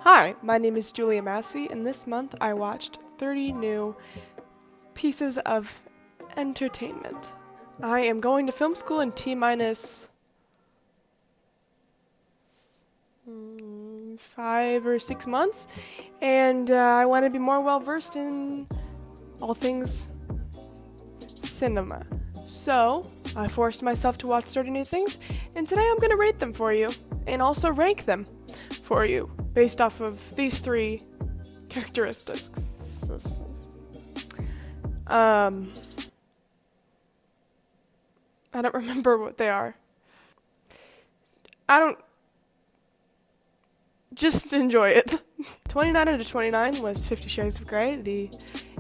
Hi, my name is Julia Massey, and this month I watched 30 new pieces of entertainment. I am going to film school in T-minus 5 or 6 months, and I want to be more well-versed in all things cinema. So, I forced myself to watch 30 new things, and today I'm going to rate them for you, and also rank them for you, based off of these 3 characteristics. I don't remember what they are. Just enjoy it. 29 out of 29 was 50 Shades of Grey, the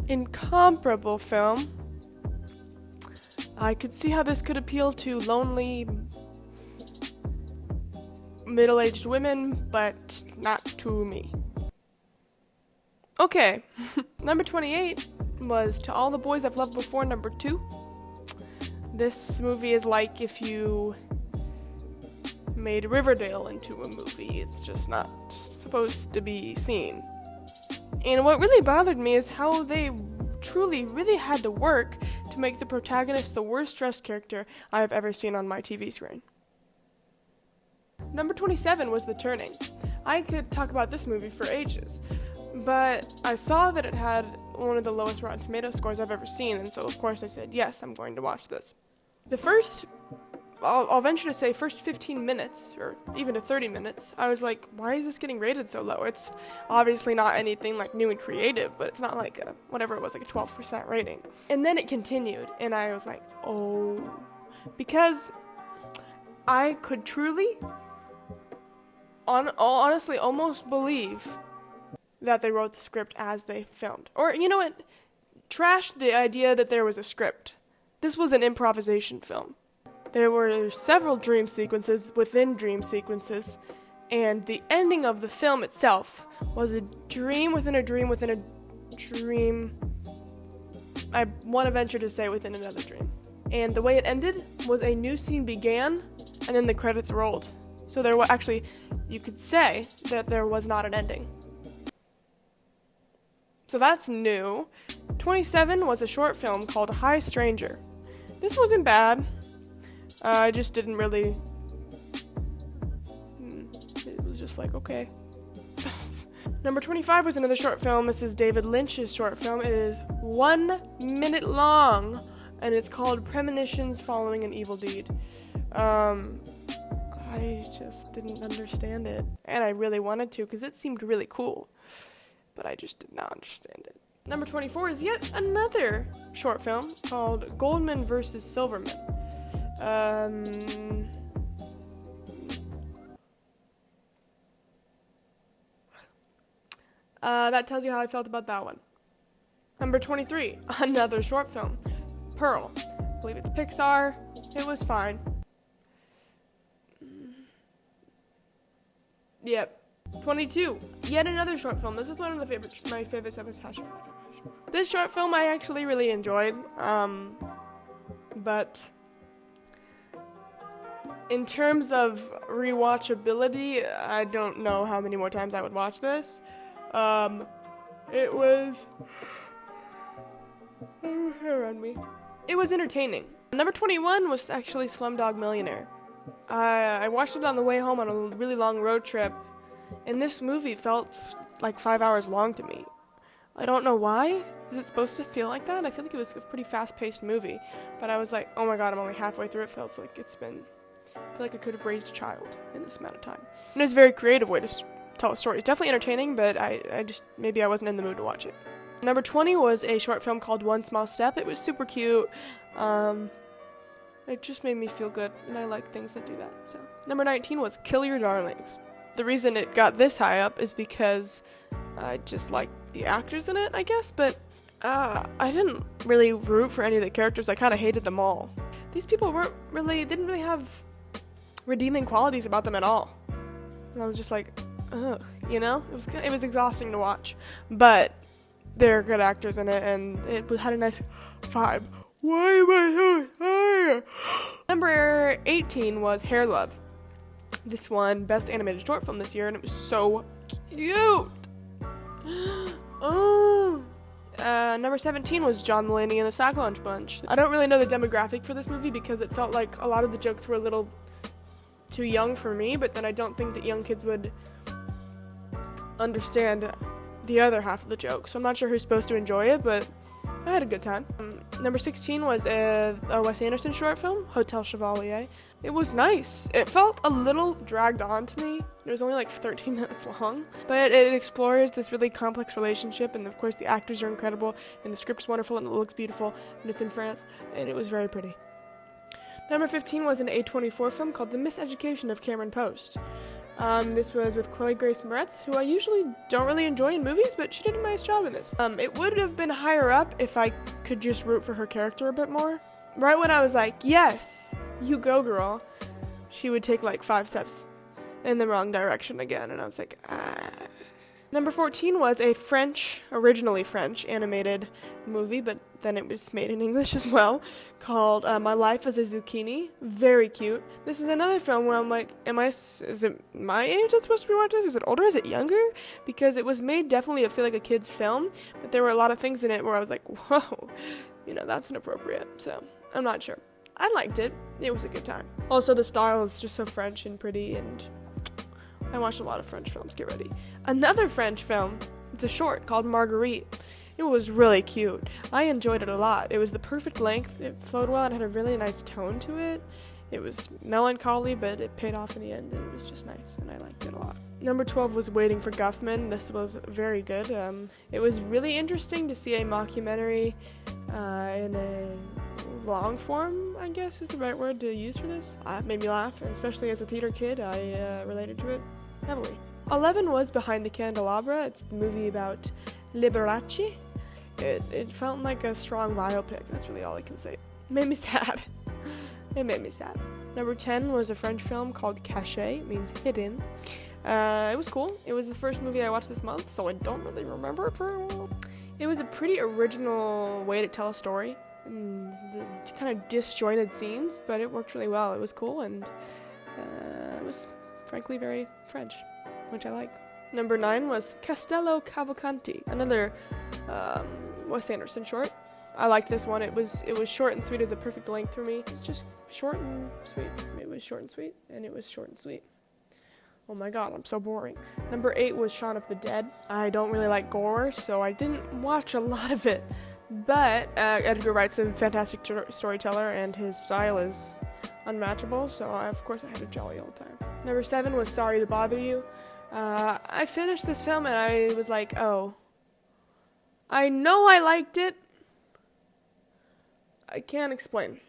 incomparable film. I could see how this could appeal to lonely, middle-aged women, but not to me. Okay, number 28 was To All the Boys I've Loved Before, number 2. This movie is like if you made Riverdale into a movie. It's just not supposed to be seen. And what really bothered me is how they truly really had to work to make the protagonist the worst dressed character I have ever seen on my TV screen. Number 27 was The Turning. I could talk about this movie for ages, but I saw that it had one of the lowest Rotten Tomatoes scores I've ever seen, and so of course I said, yes, I'm going to watch this. The first, I'll venture to say, first 15 minutes, or even to 30 minutes, I was like, why is this getting rated so low? It's obviously not anything like new and creative, but it's not like whatever it was, like a 12% rating. And then it continued, and I was like, oh, because I could truly, honestly, almost believe that they wrote the script as they filmed. Or, you know what? Trash the idea that there was a script. This was an improvisation film. There were several dream sequences within dream sequences, and the ending of the film itself was a dream within a dream within a dream. I want to venture to say within another dream. And the way it ended was a new scene began, and then the credits rolled. So there was actually, you could say that there was not an ending. So that's new. 27 was a short film called Hi Stranger. This wasn't bad. I just didn't really... It was just like, okay. Number 25 was another short film. This is David Lynch's short film. It is 1 minute long, and it's called Premonitions Following an Evil Deed. I just didn't understand it, and I really wanted to because it seemed really cool, but I just did not understand it. Number 24 is yet another short film called Goldman vs. Silverman. That tells you how I felt about that one. Number 23, another short film, Pearl. I believe it's Pixar. It was fine. Yep. 22, yet another short film. This is one of my favorites of his passion. This short film I actually really enjoyed, but in terms of rewatchability, I don't know how many more times I would watch this. It was entertaining. Number 21 was actually Slumdog Millionaire. I watched it on the way home on a really long road trip, and this movie felt like 5 hours long to me. I don't know why. Is it supposed to feel like that? I feel like it was a pretty fast-paced movie, but I was like, oh my god, I'm only halfway through. It feels like I feel like I could have raised a child in this amount of time. And it was a very creative way to tell a story. It's definitely entertaining, but maybe I wasn't in the mood to watch it. Number 20 was a short film called One Small Step. It was super cute. It just made me feel good, and I like things that do that. So, number 19 was Kill Your Darlings. The reason it got this high up is because I just like the actors in it, I guess, but I didn't really root for any of the characters. I kind of hated them all. These people didn't really have redeeming qualities about them at all. And I was just like, ugh, you know? It was exhausting to watch. But they're good actors in it, and it had a nice vibe. Why am I so tired? Number 18 was Hair Love. This won Best Animated Short Film this year, and it was so Cute! Oh. Number 17 was John Mulaney and the Sack Lunch Bunch. I don't really know the demographic for this movie because it felt like a lot of the jokes were a little too young for me, but then I don't think that young kids would understand the other half of the joke, so I'm not sure who's supposed to enjoy it, but I had a good time. Number 16 was a Wes Anderson short film, Hotel Chevalier. It was nice. It felt a little dragged on to me. It was only like 13 minutes long, but it explores this really complex relationship, and of course the actors are incredible, and the script's wonderful, and it looks beautiful, and it's in France, and it was very pretty. Number 15 was an A24 film called The Miseducation of Cameron Post. This was with Chloe Grace Moretz, who I usually don't really enjoy in movies, but she did a nice job in this. It would have been higher up if I could just root for her character a bit more. Right when I was like, yes, you go girl, she would take like 5 steps in the wrong direction again, and I was like, ah. Number 14 was a originally French animated movie, but then it was made in English as well, called My Life as a Zucchini. Very cute. This is another film where I'm like, is it my age that's supposed to be watching this? Is it older? Is it younger? Because it was made definitely to feel like a kid's film, but there were a lot of things in it where I was like, whoa, that's inappropriate. So I'm not sure. I liked it. It was a good time. Also, the style is just so French and pretty, and I watched a lot of French films. Get ready. Another French film. It's a short called Marguerite. It was really cute. I enjoyed it a lot. It was the perfect length. It flowed well and had a really nice tone to it. It was melancholy, but it paid off in the end, and it was just nice, and I liked it a lot. Number 12 was Waiting for Guffman. This was very good. It was really interesting to see a mockumentary in a long form, I guess is the right word to use for this. It made me laugh, and especially as a theater kid, I related to it heavily. 11 was Behind the Candelabra. It's the movie about Liberace. It felt like a strong biopic. That's really all I can say. It made me sad. It made me sad. Number 10 was a French film called Caché. It means hidden. It was cool. It was the first movie I watched this month, so I don't really remember it very well. It was a pretty original way to tell a story. And the kind of disjointed scenes, but it worked really well. It was cool, and it was frankly very French, which I like. Number 9 was Castello Cavalcanti, another Wes Anderson short. I liked this one. It was short and sweet. It was a perfect length for me. It was just short and sweet. It was short and sweet, and it was short and sweet. Oh my god, I'm so boring. Number 8 was Shaun of the Dead. I don't really like gore, so I didn't watch a lot of it. But Edgar Wright's a fantastic storyteller, and his style is unmatchable, so of course I had a jolly old time. Number 7 was Sorry to Bother You. I finished this film and I was like, oh, I know I liked it. I can't explain.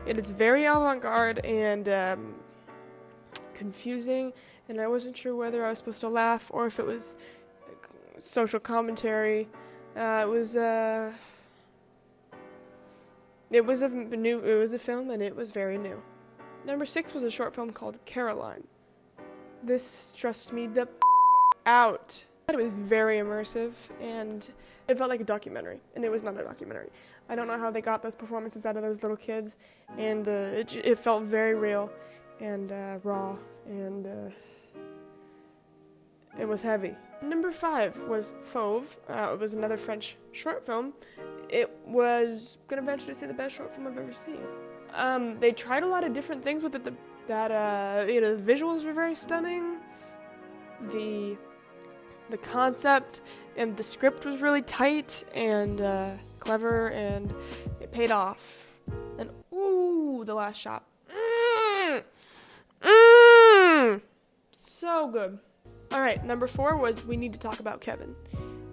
It is very avant-garde and confusing, and I wasn't sure whether I was supposed to laugh or if it was social commentary. It was a film, and it was very new. Number 6 was a short film called Caroline. This stressed me the out. It was very immersive, and it felt like a documentary, and it was not a documentary. I don't know how they got those performances out of those little kids, and it felt very real and raw, and it was heavy. Number 5 was Fauve. It was another French short film. It was going to venture to say the best short film I've ever seen. They tried a lot of different things with it. The visuals were very stunning. The concept and the script was really tight and clever, and it paid off. And ooh, the last shot. So good. Alright, number 4 was We Need to Talk About Kevin.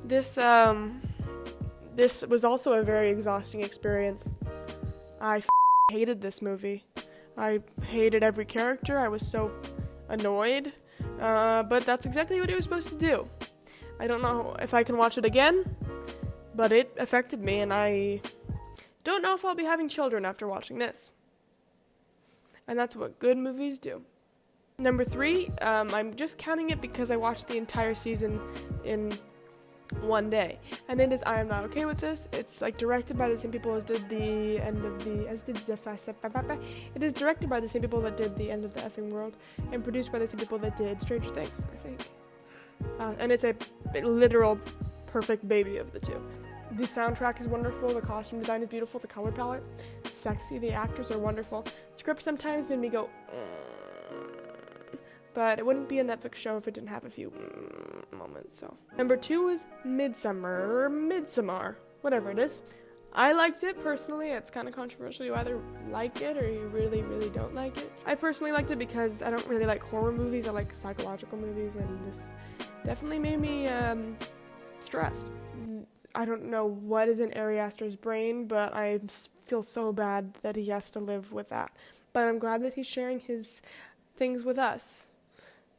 This was also a very exhausting experience. I hated this movie. I hated every character. I was so annoyed. But that's exactly what it was supposed to do. I don't know if I can watch it again, but it affected me, and I don't know if I'll be having children after watching this. And that's what good movies do. Number 3, I'm just counting it because I watched the entire season in one day, and it is I Am Not Okay With This. It's like directed by the same people as did the end of the It is directed by the same people that did the End of the Effing World, and produced by the same people that did Stranger Things, I think. And it's a literal perfect baby of the two. The soundtrack is wonderful, the costume design is beautiful, the color palette, sexy, the actors are wonderful. Script sometimes made me go, but it wouldn't be a Netflix show if it didn't have a few moments, so. Number 2 is Midsommar, whatever it is. I liked it personally. It's kind of controversial. You either like it or you really, really don't like it. I personally liked it because I don't really like horror movies. I like psychological movies, and this definitely made me stressed. I don't know what is in Ari Aster's brain, but I feel so bad that he has to live with that. But I'm glad that he's sharing his things with us.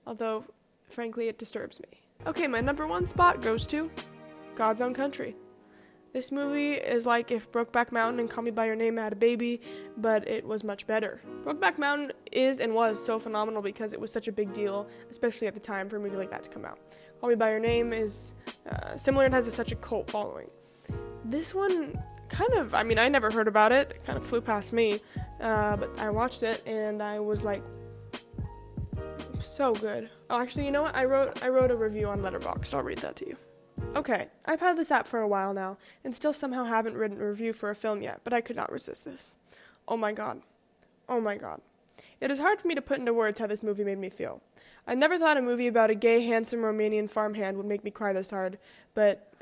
Although, frankly, it disturbs me. Okay, my number 1 spot goes to God's Own Country. This movie is like if Brokeback Mountain and Call Me By Your Name had a baby, but it was much better. Brokeback Mountain is and was so phenomenal because it was such a big deal, especially at the time for a movie like that to come out. Call Me By Your Name is similar and has such a cult following. This one I never heard about it. It kind of flew past me, but I watched it and I was like, so good. Oh, actually, you know what? I wrote a review on Letterboxd. I'll read that to you. Okay, I've had this app for a while now, and still somehow haven't written a review for a film yet, but I could not resist this. Oh my god. It is hard for me to put into words how this movie made me feel. I never thought a movie about a gay, handsome Romanian farmhand would make me cry this hard, but,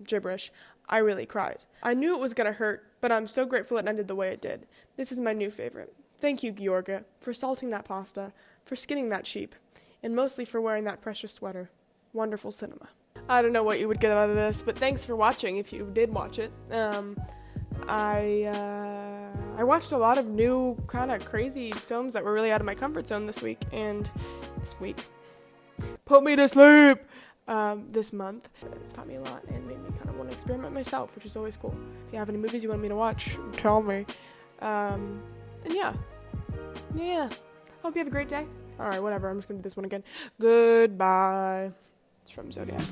gibberish, I really cried. I knew it was gonna hurt, but I'm so grateful it ended the way it did. This is my new favorite. Thank you, Georga, for salting that pasta, for skinning that sheep, and mostly for wearing that precious sweater. Wonderful cinema. I don't know what you would get out of this, but thanks for watching if you did watch it. I watched a lot of new kind of crazy films that were really out of my comfort zone this week. Put me to sleep! This month. It's taught me a lot and made me kind of want to experiment myself, which is always cool. If you have any movies you want me to watch, tell me. And yeah. Hope you have a great day. Alright, whatever. I'm just going to do this one again. Goodbye. It's from Zodiac.